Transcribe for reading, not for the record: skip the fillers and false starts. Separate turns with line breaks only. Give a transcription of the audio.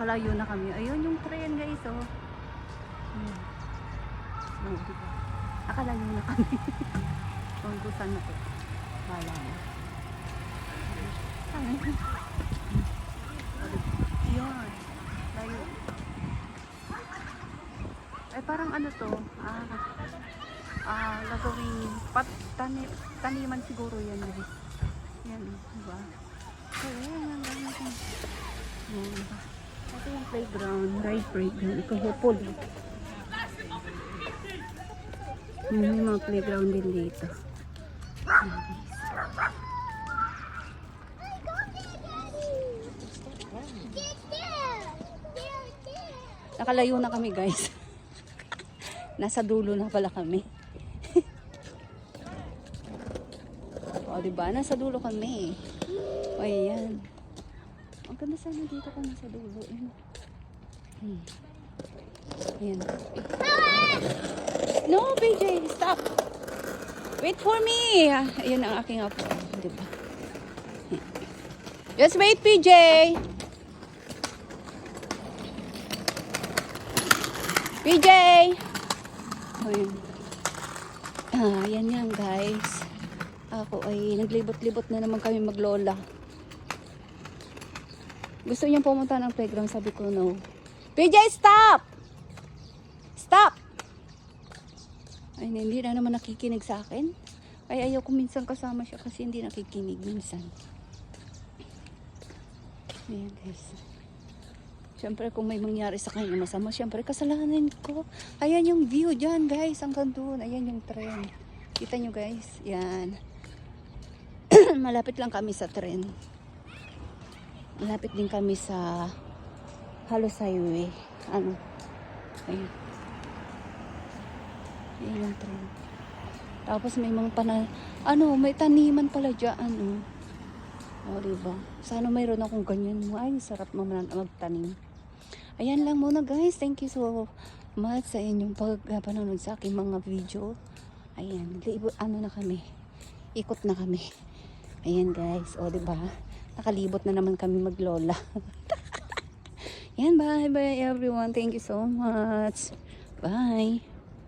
nakalayo na kami. Ayun yung train guys, oh. Oh, diba? Nakalayo na kami. Kung saan na to. Wala na. Yun. Layo. Ay, parang ano to? Gagawing taniman siguro yan guys. Yan, diba? Ayan, ang ganda ito. Ito yung playground, ride playground. Ito hopol. May mga playground din dito. Nakalayo na kami guys. Nasa dulo na pala kami. O diba? Nasa dulo kami. O ayan. Ang ganda sana dito kung nasa dulo. Ayan. No, PJ, stop. Wait for me. Ayan ang aking apo. Diba? Just wait, PJ. PJ. Ayan. Ayan yan guys. Ako ay naglibot-libot na naman kami maglola. Gusto niyang pumunta ng playground, sabi ko no. PJ, stop! Stop! Ay, hindi na naman nakikinig sa akin. Ay, ayaw ko minsan kasama siya kasi hindi nakikinig minsan. Ayan guys. Siyempre kung may mangyari sa kanya masama, siyempre kasalanan ko. Ayan yung view dyan guys, hanggang doon. Ayan yung train. Kita nyo guys, yan. Malapit lang kami sa tren. Malapit din kami sa Halos Highway. Ano? Ayun. Ayun yung tren. Tapos may mga may taniman pala dyan. O, diba? Sana mayroon akong ganyan. Ay, sarap naman magtanim. Ayan lang muna guys. Thank you so much sa inyong pagpanonood sa aking mga video. Ayan. Na kami. Ikot na kami. Ayan guys, o diba? Nakalibot na naman kami maglola. Ayan, bye everyone. Thank you so much. Bye.